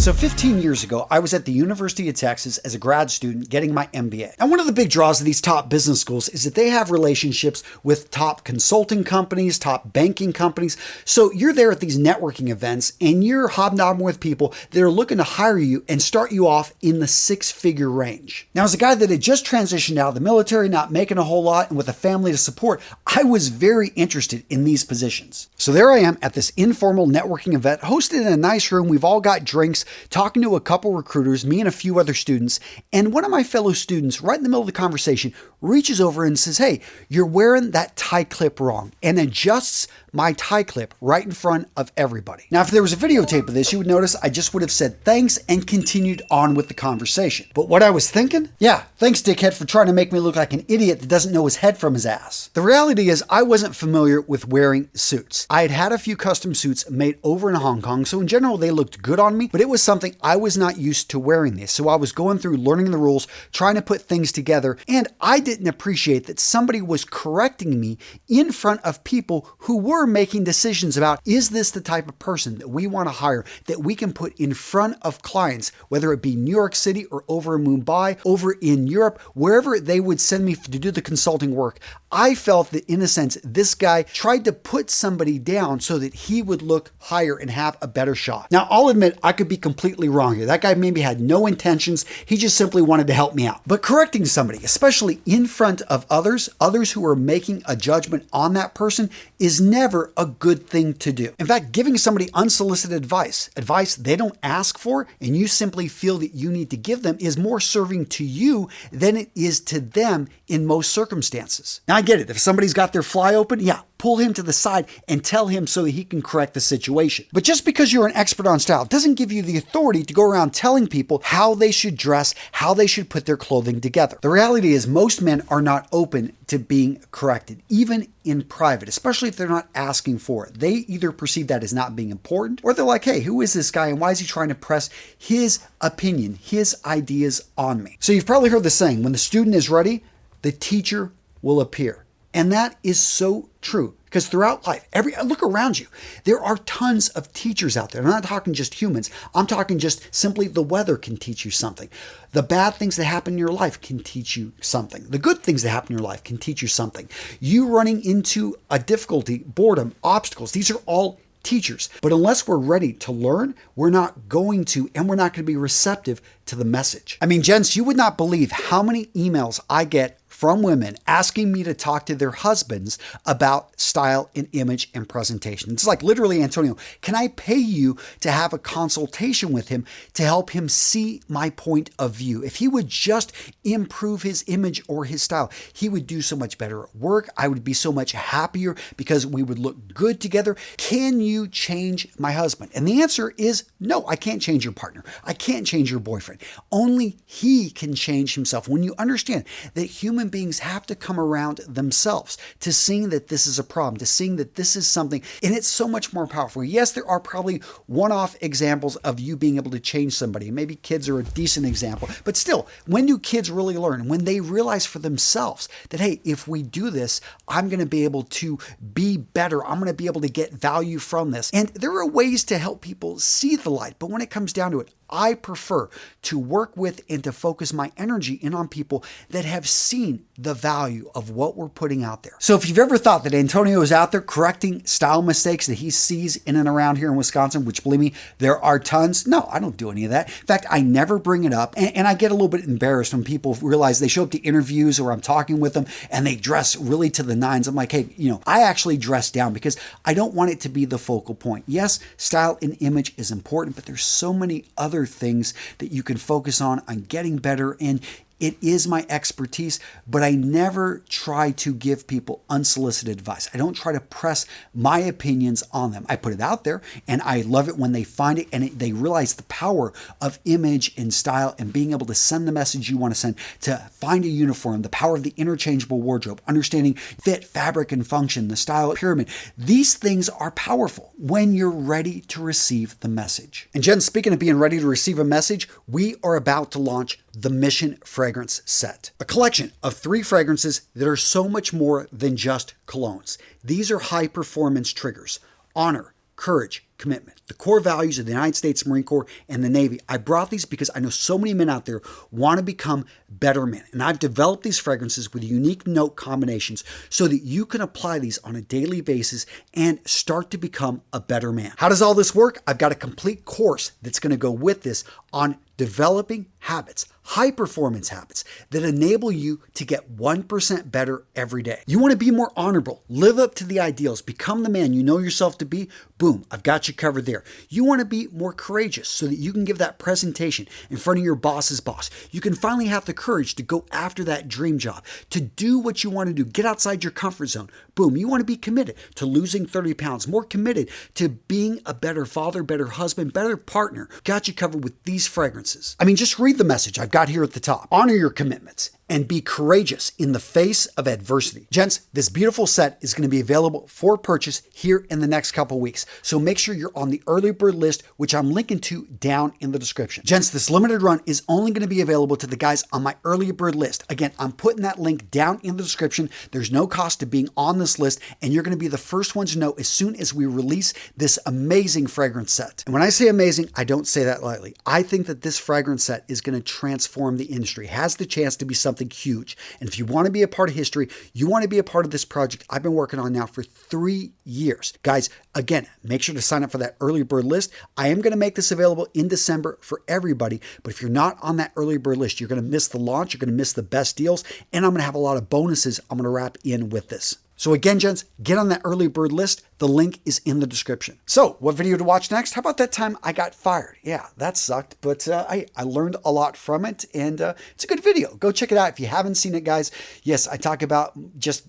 So 15 years ago, I was at the University of Texas as a grad student getting my MBA. And one of the big draws of these top business schools is that they have relationships with top consulting companies, top banking companies. So you're there at these networking events and you're hobnobbing with people that are looking to hire you and start you off in the six-figure range. Now, as a guy that had just transitioned out of the military, not making a whole lot, and with a family to support, I was very interested in these positions. So there I am at this informal networking event, hosted in a nice room. We've all got drinks, talking to a couple recruiters, me and a few other students, and one of my fellow students, right in the middle of the conversation, reaches over and says, "Hey, you're wearing that tie clip wrong," and adjusts my tie clip right in front of everybody. Now, if there was a videotape of this, you would notice I just would have said thanks and continued on with the conversation. But what I was thinking? Yeah, thanks, dickhead, for trying to make me look like an idiot that doesn't know his head from his ass. The reality is I wasn't familiar with wearing suits. I had had a few custom suits made over in Hong Kong, so in general, they looked good on me, but it was something I was not used to wearing this. So I was going through learning the rules, trying to put things together, and I didn't appreciate that somebody was correcting me in front of people who were making decisions about, is this the type of person that we want to hire, that we can put in front of clients, whether it be New York City or over in Mumbai, over in Europe, wherever they would send me to do the consulting work. I felt that, in a sense, this guy tried to put somebody down so that he would look higher and have a better shot. Now, I'll admit I could be completely wrong here. That guy maybe had no intentions. He just simply wanted to help me out. But correcting somebody, especially in front of others who are making a judgment on that person, is never a good thing to do. In fact, giving somebody unsolicited advice they don't ask for, and you simply feel that you need to give them, is more serving to you than it is to them in most circumstances. Now, I get it. If somebody's got their fly open, yeah, pull him to the side and tell him so that he can correct the situation. But just because you're an expert on style doesn't give you the authority to go around telling people how they should dress, how they should put their clothing together. The reality is most men are not open to being corrected, even in private, especially if they're not asking for it. They either perceive that as not being important, or they're like, hey, who is this guy and why is he trying to press his opinion, his ideas on me? So you've probably heard the saying, when the student is ready, the teacher will appear. And that is so true, because throughout life, look around you, there are tons of teachers out there. I'm not talking just humans. I'm talking just simply the weather can teach you something. The bad things that happen in your life can teach you something. The good things that happen in your life can teach you something. You running into a difficulty, boredom, obstacles, these are all teachers. But unless we're ready to learn, we're not going to, and we're not going to be receptive to the message. I mean, gents, you would not believe how many emails I get from women asking me to talk to their husbands about style and image and presentation. It's like, literally, Antonio, can I pay you to have a consultation with him to help him see my point of view? If he would just improve his image or his style, he would do so much better at work. I would be so much happier because we would look good together. Can you change my husband? And the answer is no, I can't change your partner. I can't change your boyfriend. Only he can change himself. When you understand that human beings have to come around themselves to seeing that this is a problem, to seeing that this is something, and it's so much more powerful. Yes, there are probably one-off examples of you being able to change somebody. Maybe kids are a decent example, but still, when do kids really learn? When they realize for themselves that, hey, if we do this, I'm going to be able to be better. I'm going to be able to get value from this. And there are ways to help people see the light, but when it comes down to it, I prefer to work with and to focus my energy in on people that have seen the value of what we're putting out there. So if you've ever thought that Antonio is out there correcting style mistakes that he sees in and around here in Wisconsin, which believe me, there are tons. No, I don't do any of that. In fact, I never bring it up. And I get a little bit embarrassed when people realize they show up to interviews or I'm talking with them and they dress really to the nines. I'm like, hey, I actually dress down because I don't want it to be the focal point. Yes, style and image is important, but there's so many other things that you can focus on getting better. And it is my expertise, but I never try to give people unsolicited advice. I don't try to press my opinions on them. I put it out there, and I love it when they find it and they realize the power of image and style and being able to send the message you want to send, to find a uniform, the power of the interchangeable wardrobe, understanding fit, fabric, and function, the style pyramid. These things are powerful when you're ready to receive the message. And Jen, speaking of being ready to receive a message, we are about to launch the Mission Fragrance Set, a collection of 3 fragrances that are so much more than just colognes. These are high performance triggers: honor, courage, commitment, the core values of the United States Marine Corps and the Navy. I brought these because I know so many men out there want to become better men. And I've developed these fragrances with unique note combinations so that you can apply these on a daily basis and start to become a better man. How does all this work? I've got a complete course that's going to go with this on developing habits, high performance habits that enable you to get 1% better every day. You want to be more honorable, live up to the ideals, become the man you know yourself to be? Boom, I've got you covered there. You want to be more courageous so that you can give that presentation in front of your boss's boss. You can finally have the courage to go after that dream job, to do what you want to do, get outside your comfort zone. Boom, you want to be committed to losing 30 pounds, more committed to being a better father, better husband, better partner. Got you covered with these fragrances. I mean, just read the message I've got here at the top. Honor your commitments and be courageous in the face of adversity. Gents, this beautiful set is going to be available for purchase here in the next couple weeks. So make sure you're on the early bird list, which I'm linking to down in the description. Gents, this limited run is only going to be available to the guys on my early bird list. Again, I'm putting that link down in the description. There's no cost to being on this list, and you're going to be the first ones to know as soon as we release this amazing fragrance set. And when I say amazing, I don't say that lightly. I think that this fragrance set is going to transform the industry, has the chance to be something huge. And if you want to be a part of history, you want to be a part of this project I've been working on now for 3 years. Guys, again, make sure to sign up for that early bird list. I am going to make this available in December for everybody, but if you're not on that early bird list, you're going to miss the launch, you're going to miss the best deals, and I'm going to have a lot of bonuses I'm going to wrap in with this. So again, gents, get on that early bird list. The link is in the description. So what video to watch next? How about that time I got fired? Yeah, that sucked, but I learned a lot from it, and it's a good video. Go check it out if you haven't seen it, guys. Yes, I talk about just,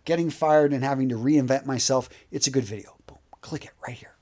getting fired and having to reinvent myself. It's a good video. Boom, click it right here.